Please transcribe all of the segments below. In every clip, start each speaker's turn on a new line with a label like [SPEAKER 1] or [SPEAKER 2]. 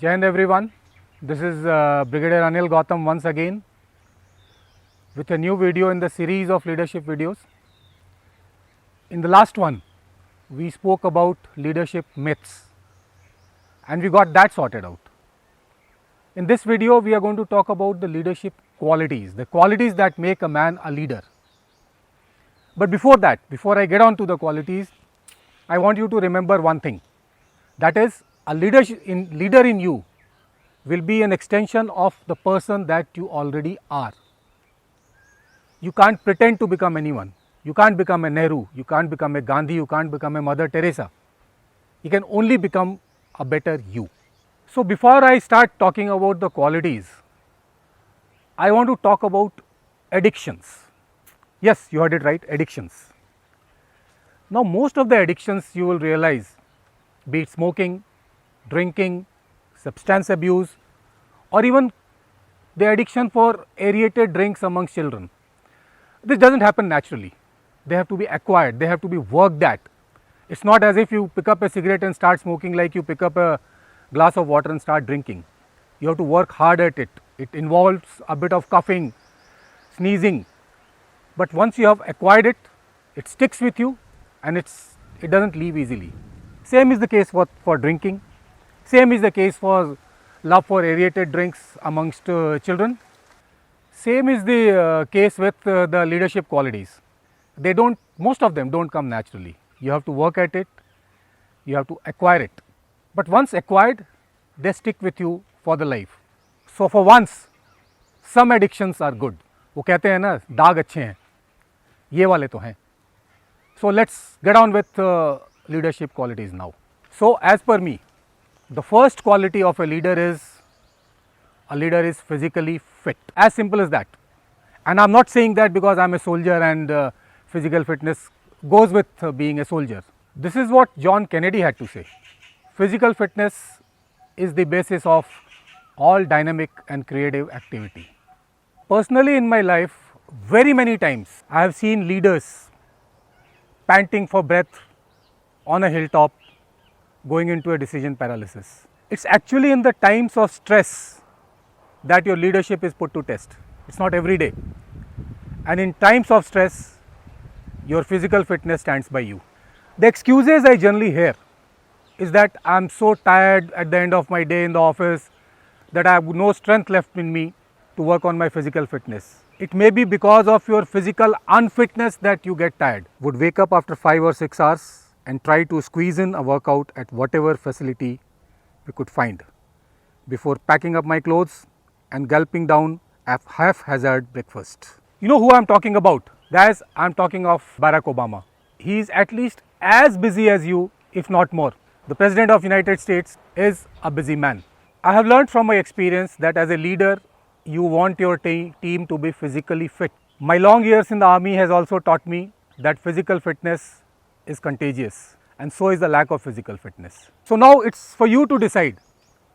[SPEAKER 1] Jai Hind everyone. This is Brigadier Anil Gautam once again with a new video in the series of leadership videos. In the last one, we spoke about leadership myths and we got that sorted out. In this video, we are going to talk about the leadership qualities, the qualities that make a man a leader. But before that, before I get on to the qualities, I want you to remember one thing, that is a leader in you will be an extension of the person that you already are. You can't pretend to become anyone. You can't become a Nehru, you can't become a Gandhi, you can't become a Mother Teresa. You can only become a better you. So before I start talking about the qualities, I want to talk about addictions. Yes, you heard it right, addictions. Now most of the addictions you will realize, be it smoking, drinking, substance abuse, or even the addiction for aerated drinks amongst children. This doesn't happen naturally. They have to be acquired, they have to be worked at. It's not as if you pick up a cigarette and start smoking like you pick up a glass of water and start drinking. You have to work hard at it. It involves a bit of coughing, sneezing. But once you have acquired it, it sticks with you and it doesn't leave easily. Same is the case for drinking. Same is the case for love for aerated drinks amongst children. Same is the case with the leadership qualities. Most of them don't come naturally. You have to work at it, you have to acquire it. But once acquired, they stick with you for the life. So for once, some addictions are good. वो कहते हैं ना, दाग अच्छे हैं, ये वाले तो हैं. So let's get on with leadership qualities now. So as per me, the first quality of a leader is physically fit. As simple as that. And I'm not saying that because I'm a soldier and physical fitness goes with being a soldier. This is what John Kennedy had to say. Physical fitness is the basis of all dynamic and creative activity. Personally in my life, very many times I have seen leaders panting for breath on a hilltop, going into a decision paralysis. It's actually in the times of stress that your leadership is put to test. It's not every day. And in times of stress, your physical fitness stands by you. The excuses I generally hear is that I'm so tired at the end of my day in the office that I have no strength left in me to work on my physical fitness. It may be because of your physical unfitness that you get tired. Would wake up after 5 or 6 hours and try to squeeze in a workout at whatever facility we could find before packing up my clothes and gulping down a haphazard breakfast. You know who I'm talking about? Guys, I'm talking of Barack Obama. He is at least as busy as you, if not more. The President of the United States is a busy man. I have learned from my experience that as a leader, you want your team to be physically fit. My long years in the army has also taught me that physical fitness is contagious and so is the lack of physical fitness. So now it's for you to decide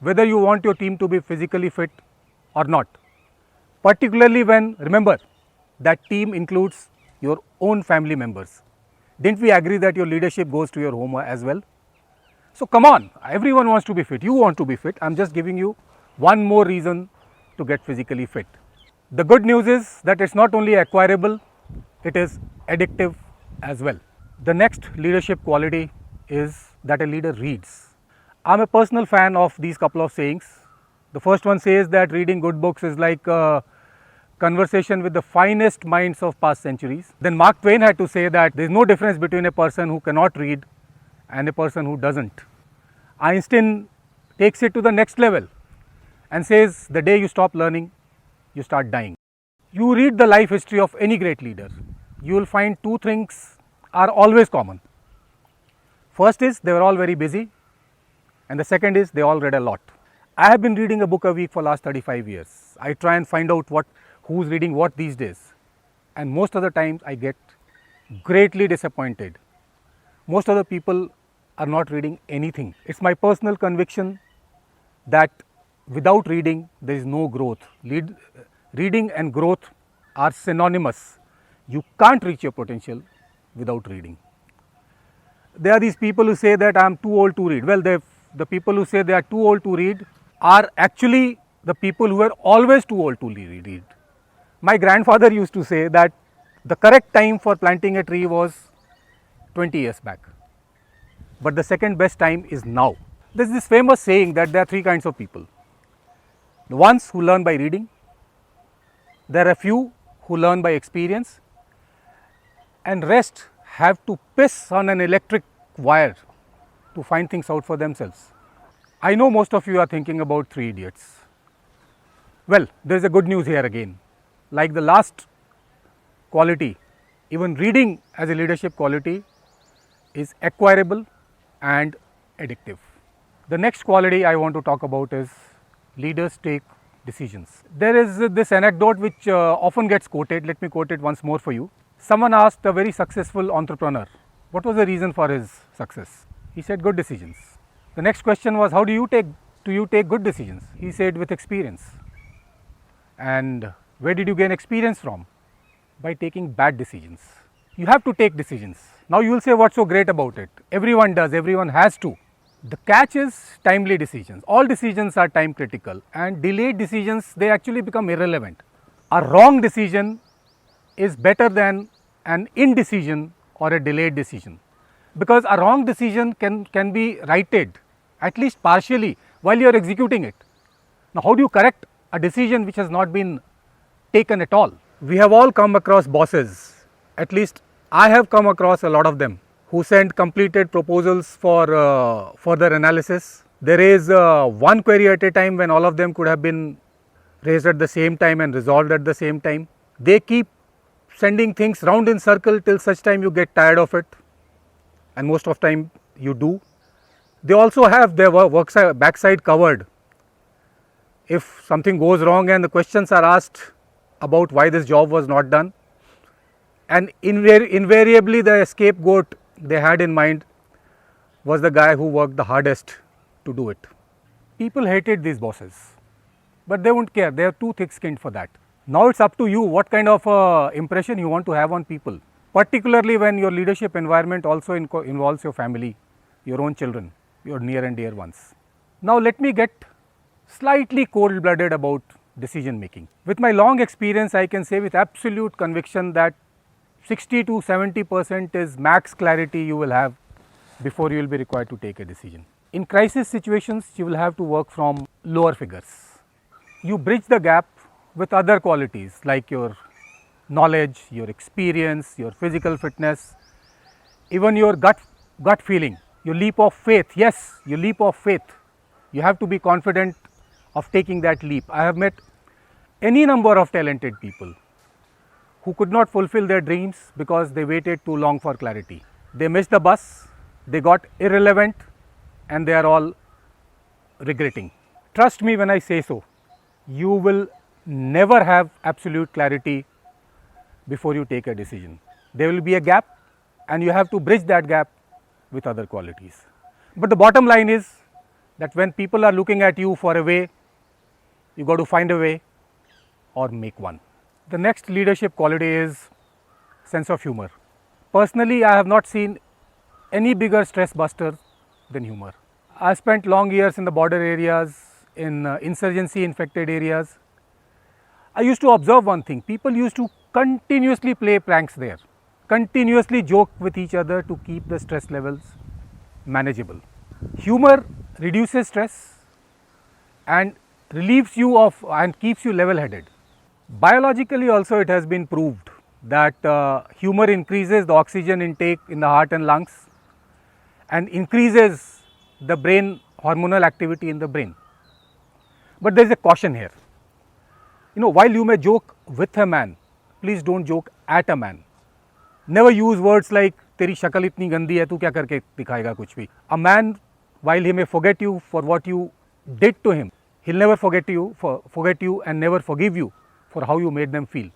[SPEAKER 1] whether you want your team to be physically fit or not. Particularly when, remember, that team includes your own family members. Didn't we agree that your leadership goes to your home as well? So come on, everyone wants to be fit. You want to be fit. I'm just giving you one more reason to get physically fit. The good news is that it's not only acquirable, it is addictive as well. The next leadership quality is that a leader reads. I'm a personal fan of these couple of sayings. The first one says that reading good books is like a conversation with the finest minds of past centuries. Then Mark Twain had to say that there is no difference between a person who cannot read and a person who doesn't. Einstein takes it to the next level and says the day you stop learning, you start dying. You read the life history of any great leader, you will find two things are always common. First is they were all very busy, and the second is they all read a lot. I have been reading a book a week for last 35 years. I try and find out who's reading what these days, and most of the times I get greatly disappointed. Most of the people are not reading anything. It's my personal conviction that without reading there is no growth. Reading and growth are synonymous. You can't reach your potential without reading. There are these people who say that I am too old to read. Well, the people who say they are too old to read are actually the people who are always too old to read. My grandfather used to say that the correct time for planting a tree was 20 years back, but the second best time is now. There is this famous saying that there are three kinds of people: the ones who learn by reading, there are a few who learn by experience, and rest have to piss on an electric wire to find things out for themselves. I know most of you are thinking about Three Idiots. Well, there is a good news here again. Like the last quality, even reading as a leadership quality is acquirable and addictive. The next quality I want to talk about is leaders take decisions. There is this anecdote which often gets quoted. Let me quote it once more for you. Someone asked a very successful entrepreneur, what was the reason for his success? He said, good decisions. The next question was, how do you take good decisions? He said, with experience. And where did you gain experience from? By taking bad decisions. You have to take decisions. Now you will say, what's so great about it? Everyone does, everyone has to. The catch is timely decisions. All decisions are time critical, and delayed decisions, they actually become irrelevant. A wrong decision is better than an indecision or a delayed decision, because a wrong decision can be righted at least partially while you are executing it. Now how do you correct a decision which has not been taken at all? We have all come across bosses, at least I have come across a lot of them, who send completed proposals for further analysis. There is one query at a time when all of them could have been raised at the same time and resolved at the same time. They keep sending things round in circle till such time you get tired of it, and most of time you do. They also have their backside covered. If something goes wrong and the questions are asked about why this job was not done, and invariably the scapegoat they had in mind was the guy who worked the hardest to do it. People hated these bosses, but they won't care. They are too thick-skinned for that. Now it's up to you what kind of impression you want to have on people, particularly when your leadership environment also involves your family, your own children, your near and dear ones. Now let me get slightly cold-blooded about decision making. With my long experience, I can say with absolute conviction that 60 to 70% is max clarity you will have before you will be required to take a decision. In crisis situations, you will have to work from lower figures. You bridge the gap with other qualities like your knowledge, your experience, your physical fitness, even your gut feeling, your leap of faith. Yes, your leap of faith. You have to be confident of taking that leap. I have met any number of talented people who could not fulfill their dreams because they waited too long for clarity. They missed the bus, they got irrelevant, and they are all regretting. Trust me when I say so, you will never have absolute clarity before you take a decision. There will be a gap, and you have to bridge that gap with other qualities. But the bottom line is that when people are looking at you for a way, you got to find a way or make one. The next leadership quality is sense of humor. Personally, I have not seen any bigger stress buster than humor. I spent long years in the border areas, in insurgency infected areas. I used to observe one thing: people used to continuously play pranks there, continuously joke with each other to keep the stress levels manageable. Humor reduces stress and relieves you of and keeps you level headed. Biologically also it has been proved that humor increases the oxygen intake in the heart and lungs and increases the brain hormonal activity in the brain. But there is a caution here. You know, while you may joke with a man, please don't joke at a man. Never use words like तेरी शक्ल इतनी गंदी है, तू क्या करके दिखाएगा कुछ भी. A man, while he may forget you for what you did to him, he'll never forget you and never forgive you for how you made them feel.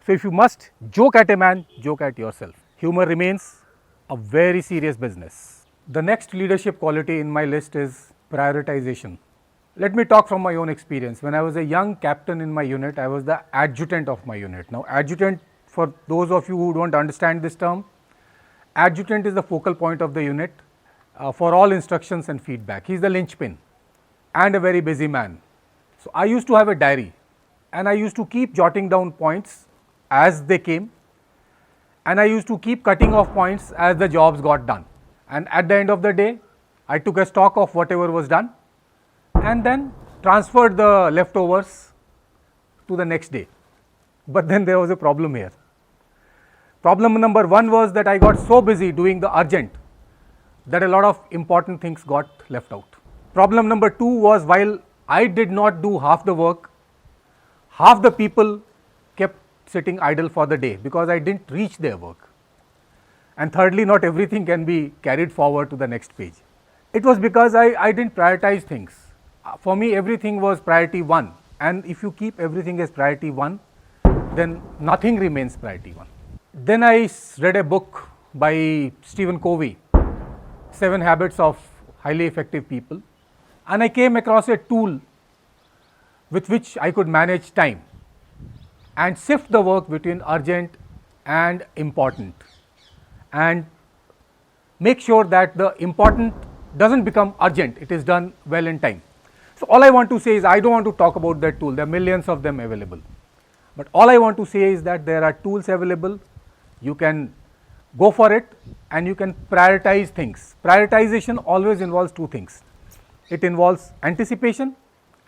[SPEAKER 1] So if you must joke at a man, joke at yourself. Humor remains a very serious business. The next leadership quality in my list is prioritization. Let me talk from my own experience. When I was a young captain in my unit, I was the adjutant of my unit. Now, adjutant, for those of you who don't understand this term, adjutant is the focal point of the unit for all instructions and feedback. He is the linchpin. and a very busy man. So I used to have a diary and I used to keep jotting down points as they came, and I used to keep cutting off points as the jobs got done. And at the end of the day, I took a stock of whatever was done and then transferred the leftovers to the next day. But then there was a problem here. Problem number one was that I got so busy doing the urgent that a lot of important things got left out. Problem number two was, while I did not do half the work, half the people kept sitting idle for the day because I didn't reach their work. And thirdly, not everything can be carried forward to the next page. It was because I didn't prioritize things. For me, everything was priority one, and if you keep everything as priority one, then nothing remains priority one. Then I read a book by Stephen Covey, 7 Habits of Highly Effective People, and I came across a tool with which I could manage time and sift the work between urgent and important, and make sure that the important doesn't become urgent, it is done well in time. So all I want to say is, I don't want to talk about that tool, there are millions of them available. But all I want to say is that there are tools available, you can go for it and you can prioritize things. Prioritization always involves two things. It involves anticipation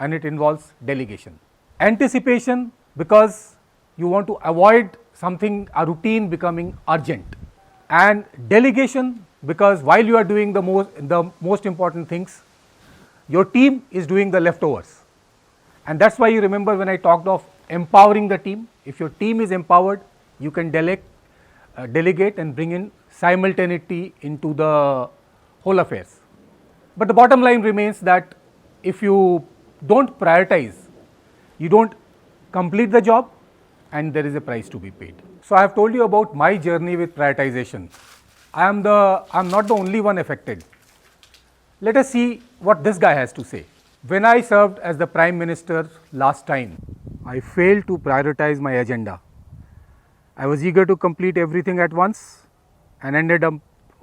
[SPEAKER 1] and it involves delegation. Anticipation because you want to avoid something, a routine becoming urgent, and delegation because while you are doing the most important things, your team is doing the leftovers. And that's why you remember when I talked of empowering the team. If your team is empowered, you can delegate and bring in simultaneity into the whole affairs. But the bottom line remains that if you don't prioritize, you don't complete the job and there is a price to be paid. So I have told you about my journey with prioritization. I am not the only one affected. Let us see what this guy has to say. When I served as the Prime Minister last time, I failed to prioritize my agenda. I was eager to complete everything at once and ended up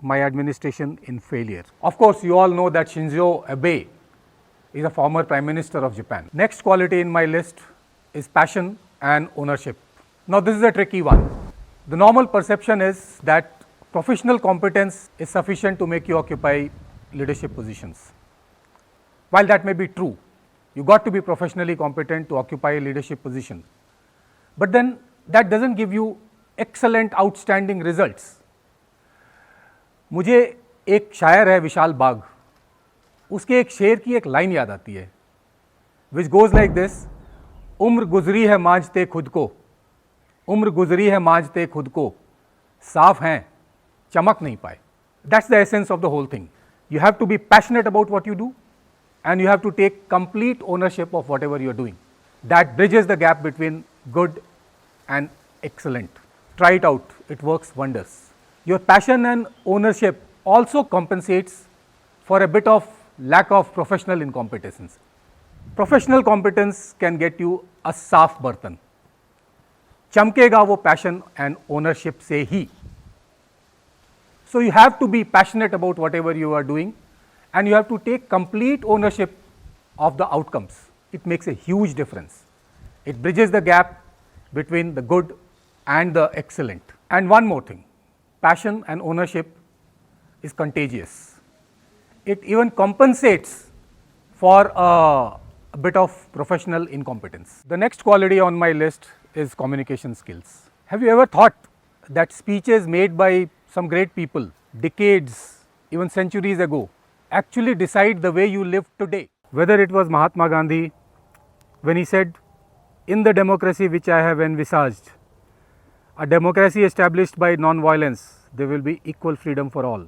[SPEAKER 1] my administration in failure. Of course, you all know that Shinzo Abe is a former Prime Minister of Japan. Next quality in my list is passion and ownership. Now this is a tricky one. The normal perception is that professional competence is sufficient to make you occupy leadership positions. While that may be true, you got to be professionally competent to occupy a leadership position. But then that doesn't give you excellent, outstanding results. मुझे एक शायर है विशाल बाग, उसके एक शेर की एक line याद आती है, which goes like this: उम्र गुजरी है मांझते खुद को, उम्र गुजरी है मांझते खुद को, साफ हैं चमक नहीं पाए. That's the essence of the whole thing. You have to be passionate about what you do and you have to take complete ownership of whatever you are doing. That bridges the gap between good and excellent. Try it out, it works wonders. Your passion and ownership also compensates for a bit of lack of professional incompetence. Professional competence can get you a saaf bartan. चमकेगा वो passion and ownership से ही. So you have to be passionate about whatever you are doing and you have to take complete ownership of the outcomes. It makes a huge difference. It bridges the gap between the good and the excellent. And one more thing, passion and ownership is contagious. It even compensates for a bit of professional incompetence. The next quality on my list is communication skills. Have you ever thought that speeches made by some great people decades, even centuries ago, actually decide the way you live today? Whether it was Mahatma Gandhi when he said, "In the democracy which I have envisaged, a democracy established by non-violence, there will be equal freedom for all.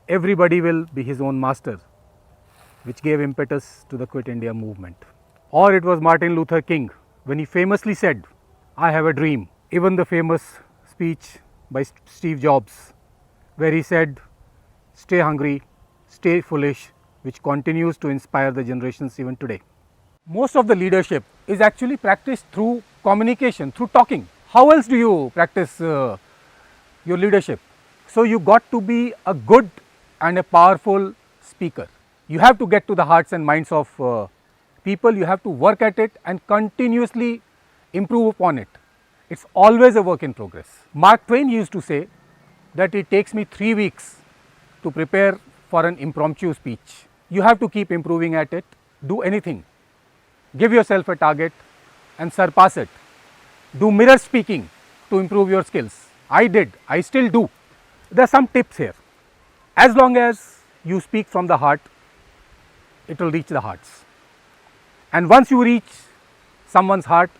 [SPEAKER 1] Everybody will be his own master," which gave impetus to the Quit India movement. Or it was Martin Luther King when he famously said, "I have a dream." Even the famous speech by Steve Jobs, where he said, "Stay hungry, stay foolish," which continues to inspire the generations even today. Most of the leadership is actually practiced through communication, through talking. How else do you practice your leadership? So you got to be a good and a powerful speaker. You have to get to the hearts and minds of people, you have to work at it and continuously improve upon it. It's always a work in progress. Mark Twain used to say that it takes me 3 weeks to prepare for an impromptu speech. You have to keep improving at it, do anything. Give yourself a target and surpass it. Do mirror speaking to improve your skills. I did, I still do. There are some tips here. As long as you speak from the heart, it will reach the hearts. And once you reach someone's heart,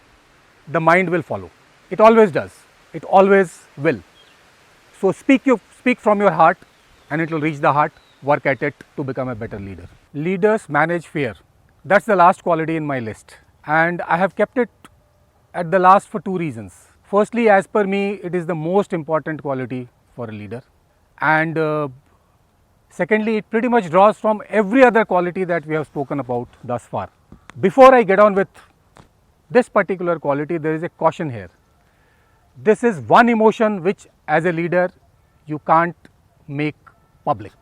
[SPEAKER 1] the mind will follow. It always does. It always will. So speak from your heart and it will reach the heart. Work at it to become a better leader. Leaders manage fear. That's the last quality in my list. And I have kept it at the last for 2 reasons. Firstly, as per me, it is the most important quality for a leader. And secondly, it pretty much draws from every other quality that we have spoken about thus far. Before I get on with this particular quality, there is a caution here. This is one emotion which as a leader you can't make public.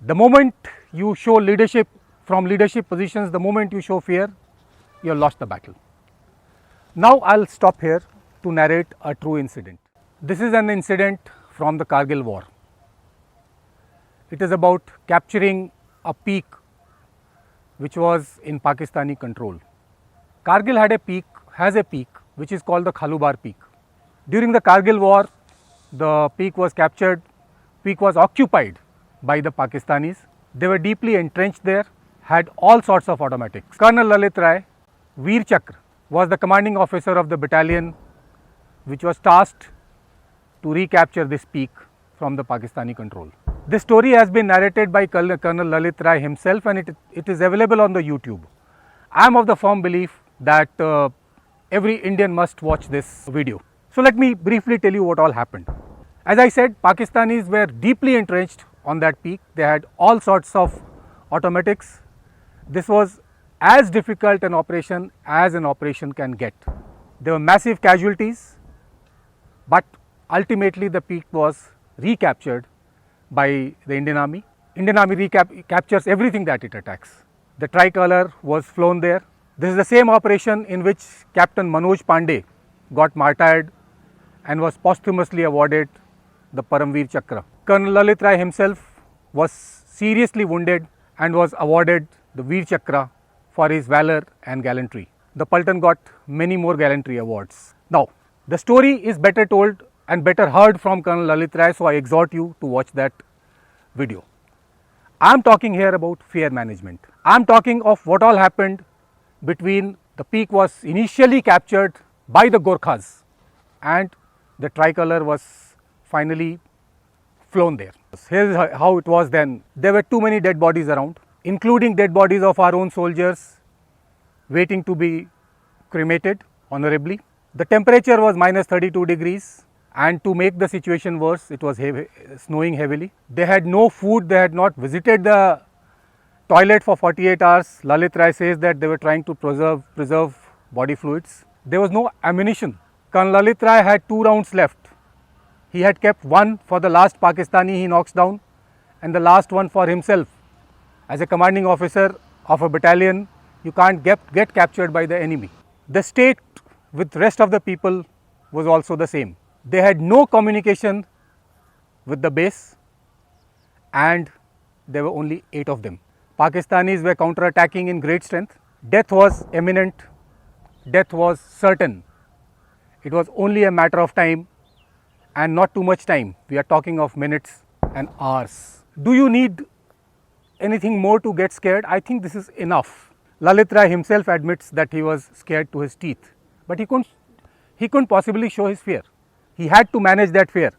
[SPEAKER 1] The moment you show leadership from leadership positions, the moment you show fear, you have lost the battle. Now I'll stop here to narrate a true incident. This is an incident from the Kargil war. It is about capturing a peak which was in Pakistani control. Kargil has a peak which is called the Khalubar peak. During the Kargil war, the peak was captured, peak was occupied by the Pakistanis. They were deeply entrenched there, had all sorts of automatics. Colonel Lalit Rai, Veer Chakra, was the commanding officer of the battalion which was tasked to recapture this peak from the Pakistani control. This story has been narrated by Colonel Lalit Rai himself and it is available on the YouTube. I am of the firm belief that every Indian must watch this video. So let me briefly tell you what all happened. As I said, Pakistanis were deeply entrenched on that peak. They had all sorts of automatics. This was as difficult an operation as an operation can get. There were massive casualties, but ultimately the peak was recaptured by the Indian Army. Indian Army captures everything that it attacks. The tricolour was flown there. This is the same operation in which Captain Manoj Pandey got martyred and was posthumously awarded the Paramveer Chakra. Colonel Lalit Rai himself was seriously wounded and was awarded the Veer Chakra for his valour and gallantry. The Paltan got many more gallantry awards. Now, the story is better told and better heard from Colonel Lalit Rai, so I exhort you to watch that video. I am talking here about fear management. I am talking of what all happened between the peak was initially captured by the Gorkhas and the tricolour was finally flown there. Here is how it was then. There were too many dead bodies around, including dead bodies of our own soldiers waiting to be cremated honorably. The temperature was minus 32 degrees and to make the situation worse, it was snowing heavily. They had no food, they had not visited the toilet for 48 hours. Lalit Rai says that they were trying to preserve body fluids. There was no ammunition. Colonel Lalit Rai had 2 rounds left. He had kept one for the last Pakistani he knocks down and the last one for himself. As a commanding officer of a battalion, you can't get captured by the enemy. The state with rest of the people was also the same. They had no communication with the base and there were only 8 of them. Pakistanis were counter-attacking in great strength. Death was imminent. Death was certain. It was only a matter of time and not too much time. We are talking of minutes and hours. Do you need anything more to get scared? I think this is enough. Lalit Rai himself admits that he was scared to his teeth, but he couldn't possibly show his fear. He had to manage that fear.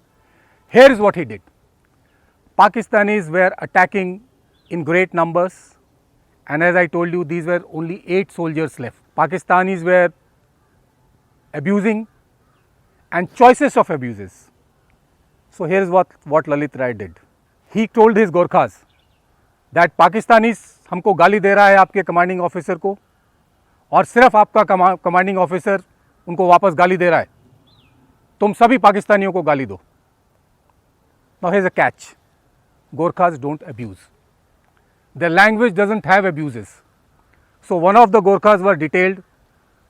[SPEAKER 1] Here is what he did. Pakistanis were attacking in great numbers and as I told you, these were only 8 soldiers left. Pakistanis were abusing and choices of abuses. So here is what Lalit Rai did. He told his Gorkhas that Pakistanis हमको गाली दे रहा है आपके commanding officer को और सिर्फ आपका commanding officer उनको वापस गाली दे रहा है, तुम सभी पाकिस्तानियों को गाली दो. Now here is a catch. Gorkhas don't abuse. their language doesn't have abuses. So one of the Gorkhas were detailed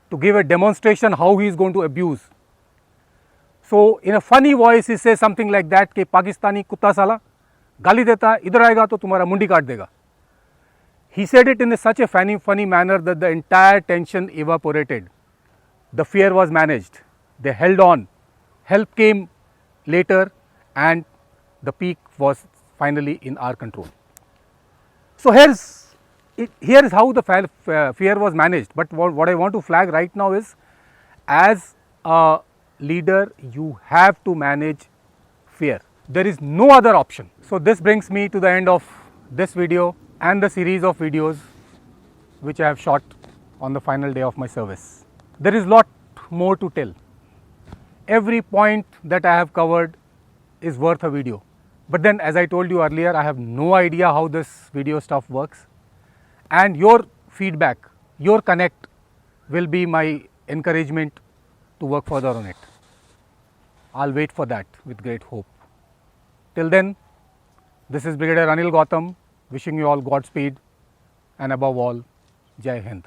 [SPEAKER 1] to give a demonstration how he is going to abuse. So in a funny voice he says something like that कि पाकिस्तानी कुत्ता साला गाली देता है, इधर आएगा तो तुम्हारा मुंडी काट देगा. He said it in such a funny manner that the entire tension evaporated. The fear was managed. They held on. Help came later and the peak was finally in our control. So here is how the fear was managed. But what I want to flag right now is, as a leader, you have to manage fear. There is no other option. So this brings me to the end of this video and the series of videos which I have shot on the final day of my service. There is lot more to tell. Every point that I have covered is worth a video. But then, as I told you earlier, I have no idea how this video stuff works, and your feedback, your connect will be my encouragement to work further on it. I'll wait for that with great hope. Till then, this is Brigadier Anil Gautam wishing you all Godspeed and above all, Jai Hind.